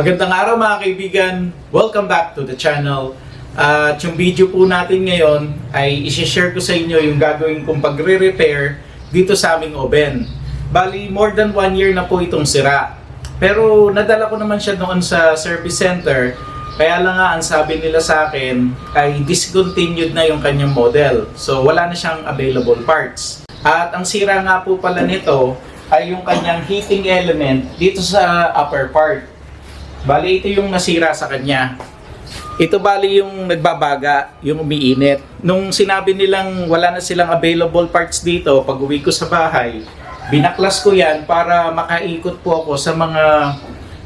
Magandang araw mga kaibigan! Welcome back to the channel. At yung video po natin ngayon ay isi-share ko sa inyo yung gagawin kong pagre-repair dito sa aming oven. Bali, more than 1 year na po itong sira. Pero nadala ko naman siya noon sa service center. Kaya lang nga ang sabi nila sa akin ay discontinued na yung kanyang model. So wala na siyang available parts. At ang sira nga po pala nito ay yung kanyang heating element dito sa upper part. Bali, ito yung nasira sa kanya. Ito bali yung nagbabaga, yung umiinit. Nung sinabi nilang wala na silang available parts dito, pag uwi ko sa bahay, binaklas ko yan para makaikot po ako sa mga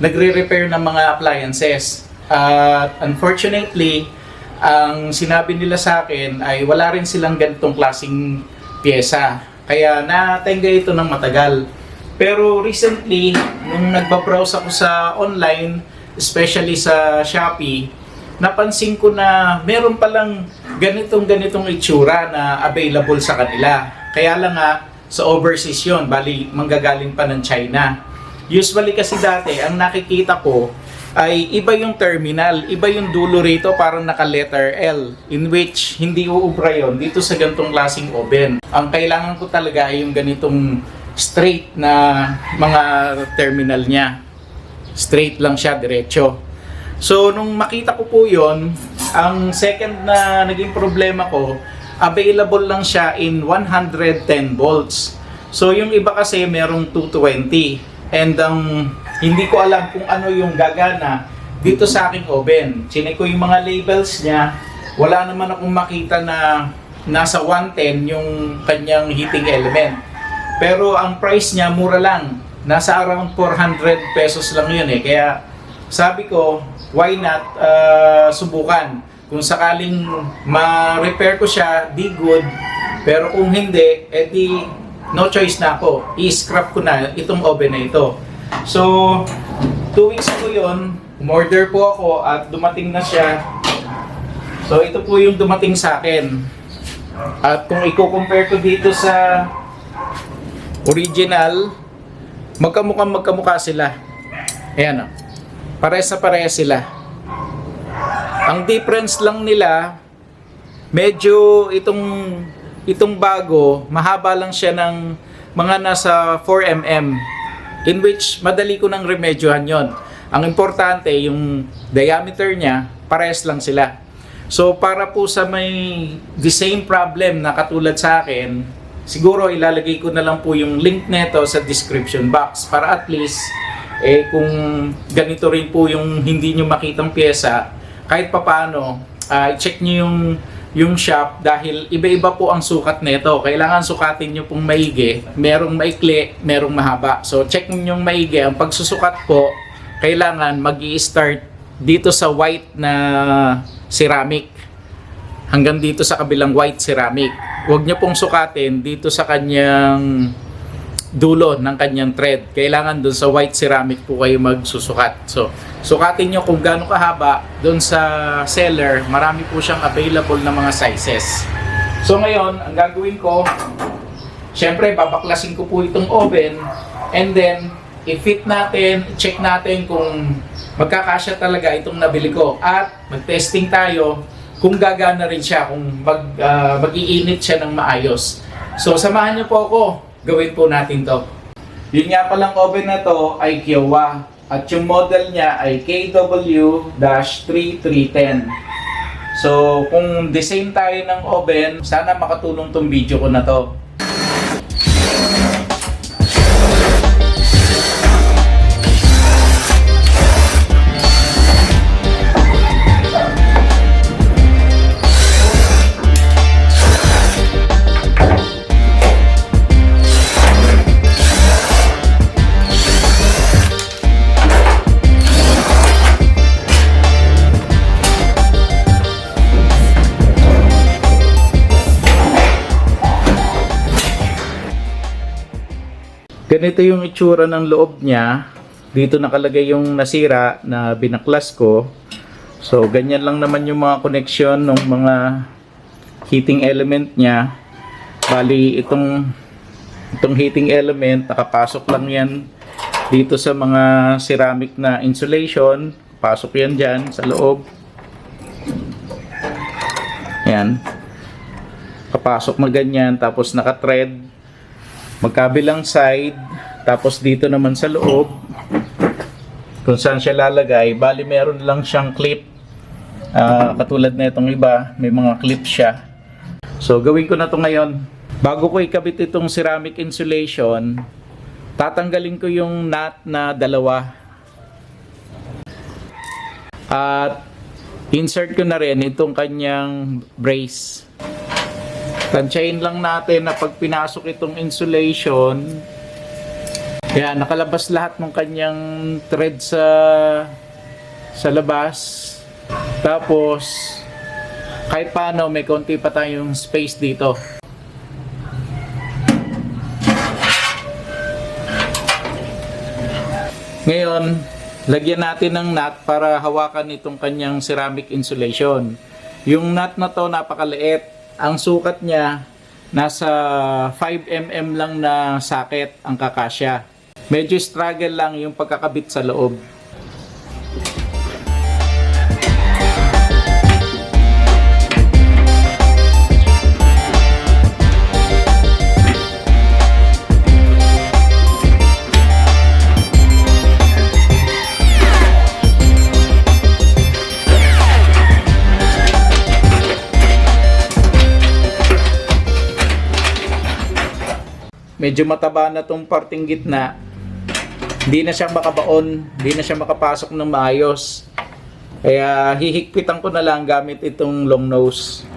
nagre-repair ng mga appliances. At unfortunately, ang sinabi nila sa akin ay wala rin silang ganitong klaseng pyesa. Kaya natengga ito ng matagal. Pero recently, nung nagbabrowse ako sa online, especially sa Shopee, napansin ko na meron palang ganitong itsura na available sa kanila. Kaya lang nga, sa overseas yun, bali manggagaling pa ng China. Usually kasi dati, ang nakikita ko ay iba yung terminal, iba yung dulo rito, parang naka-letter L, in which hindi uubra yun dito sa ganitong klaseng oven. Ang kailangan ko talaga ay yung ganitong straight na mga terminal niya. Straight lang siya, diretso. So, nung makita ko po yon, ang second na naging problema ko, available lang siya in 110 volts. So, yung iba kasi merong 220. And hindi ko alam kung ano yung gagana dito sa aking oven. Chinek ko yung mga labels niya, wala naman akong makita na nasa 110 yung kanyang heating element. Pero ang price niya mura lang. Nasa around 400 pesos lang yun eh. Kaya sabi ko, why not subukan? Kung sakaling ma-repair ko siya, di good. Pero kung hindi, edi no choice na ako. I-scrap ko na itong oven na ito. So, 2 weeks ago yun, umorder po ako at dumating na siya. So, ito po yung dumating sa akin. At kung i-compare ko dito sa original, magkamukha sila. Ayan o. Parehas na parehas sila. Ang difference lang nila, medyo itong bago, mahaba lang siya ng mga nasa 4mm. In which, madali ko nang remedyohan yon. Ang importante, yung diameter niya, parehas lang sila. So, para po sa may the same problem na katulad sa akin, siguro ilalagay ko na lang po yung link nito sa description box para at least kung ganito rin po yung hindi nyo makitang pyesa, kahit papaano i-check nyo yung shop dahil iba-iba po ang sukat nito. Kailangan sukatin nyo pong maigi. Merong maikli, merong mahaba. So check nyo yung maigi. Ang pagsusukat po, kailangan mag-i-start dito sa white na ceramic hanggang dito sa kabilang white ceramic. Huwag nyo pong sukatin dito sa kanyang dulo ng kanyang thread. Kailangan dun sa white ceramic po kayo magsusukat. So, sukatin nyo kung gaano kahaba. Dun sa seller, marami po siyang available na mga sizes. So ngayon, ang gagawin ko, syempre babaklasin ko po itong oven and then i-fit natin, check natin kung magkakasya talaga itong nabili ko at mag-testing tayo kung gagana rin siya, kung mag-iinit siya ng maayos. So, samahan niyo po ako. Gawin po natin to. Yun nga palang oven na to ay Kiowa. At yung model niya ay KW-3310. So, kung design tayo ng oven, sana makatulong tong video ko na to. Ganito yung itsura ng loob niya. Dito nakalagay yung nasira na binaklas ko. So, ganyan lang naman yung mga connection ng mga heating element niya. Bali, itong heating element, nakapasok lang yan dito sa mga ceramic na insulation. Pasok yan dyan sa loob. Yan. Kapasok na ganyan, tapos naka-thread. Magkabilang side, tapos dito naman sa loob, kung saan siya lalagay, bali meron lang siyang clip. Katulad na itong iba, may mga clip siya. So gawin ko na to ngayon. Bago ko ikabit itong ceramic insulation, tatanggalin ko yung nut na dalawa. At insert ko na rin itong kanyang brace. Tansyahin lang natin na pag pinasok itong insulation, yan, nakalabas lahat ng kanyang thread sa labas. Tapos, kahit paano, may konti pa tayong space dito. Ngayon, lagyan natin ng nut para hawakan itong kanyang ceramic insulation. Yung nut na to napakaliit. Ang sukat niya nasa 5 mm lang na socket ang kakasya. Medyo struggle lang yung pagkakabit sa loob. Medyo mataba na tong parting gitna. Hindi na siya makabaon, hindi na siya makapasok ng maayos. Kaya hihigpitan ko na lang gamit itong long nose.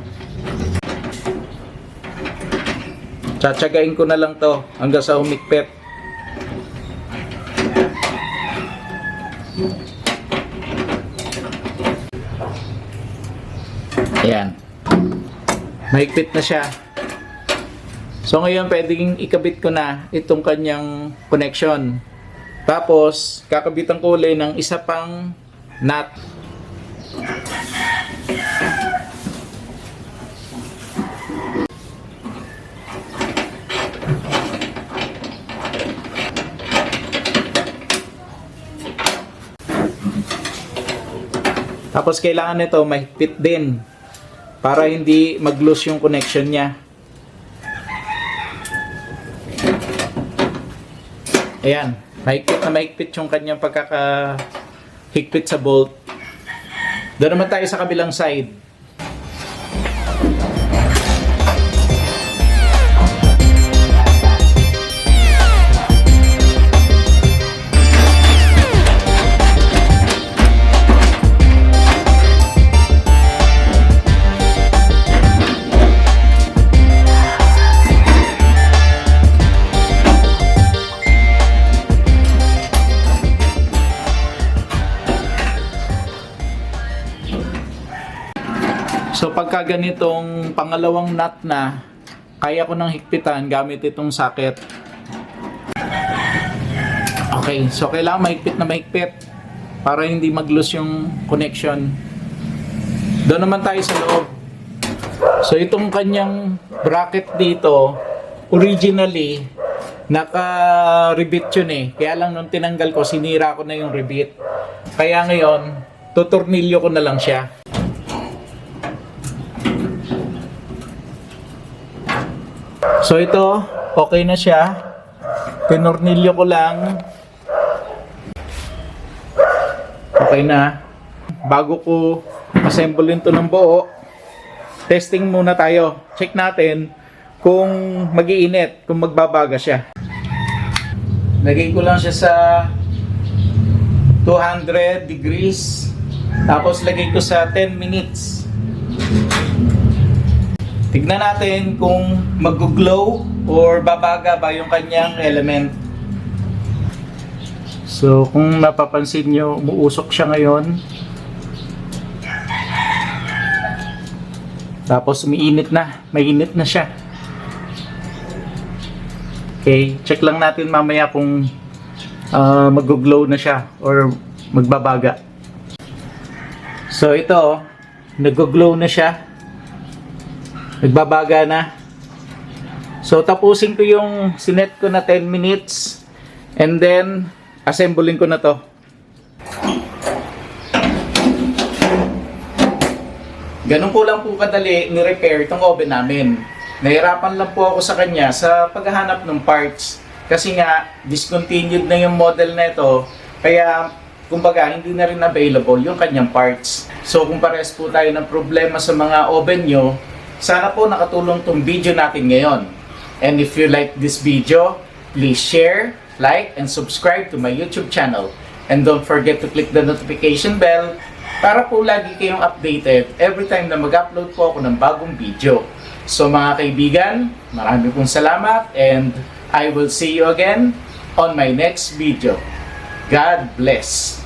Tsatsagain ko na lang to hanggang sa humigpit. Ayan. Mahigpit na siya. So ngayon pwedeng ikabit ko na itong kanyang connection. Tapos kakabitan ko ulit ng isa pang nut. Tapos kailangan nito mahigpit din para hindi mag-loose yung connection niya. Ayan, mahigpit yung kanyang pagkakahigpit sa bolt. Doon naman tayo sa kabilang side. So pagka ganitong pangalawang nut na, kaya ko nang higpitan gamit itong socket. Okay, so kailangan mahigpit na mahigpit para hindi mag-loose yung connection. Doon naman tayo sa loob. So itong kanyang bracket dito, originally naka-rebit yun eh. Kaya lang nung tinanggal ko, sinira ko na yung rebit. Kaya ngayon, tutornilyo ko na lang siya. So ito, okay na siya. Tinornilyo ko lang. Okay na. Bago ko assemble ito ng buo, testing muna tayo. Check natin kung mag-iinit, kung magbabaga siya. Lagay ko lang siya sa 200 degrees. Tapos lagay ko sa 10 minutes. Tignan natin kung mag-glow or babaga ba yung kanyang element. So kung napapansin nyo, umuusok siya ngayon. Tapos umiinit na, mainit na siya. Okay, check lang natin mamaya kung mag-glow na siya or magbabaga. So ito, nag-glow na siya. Nagbabaga na. So tapusin ko yung sinet ko na 10 minutes and then Assemblein ko na to. Ganun po lang po kadali ni-repair itong oven namin. Nahirapan lang po ako sa kanya sa paghahanap ng parts. Kasi nga, discontinued na yung model na ito. Kaya, kumbaga, hindi na rin available yung kanyang parts. So, kung pares po tayo ng problema sa mga oven nyo, sana po nakatulong tong video natin ngayon. And if you like this video, please share, like, and subscribe to my YouTube channel. And don't forget to click the notification bell para po lagi kayong updated every time na mag-upload po ako ng bagong video. So mga kaibigan, marami pong salamat and I will see you again on my next video. God bless!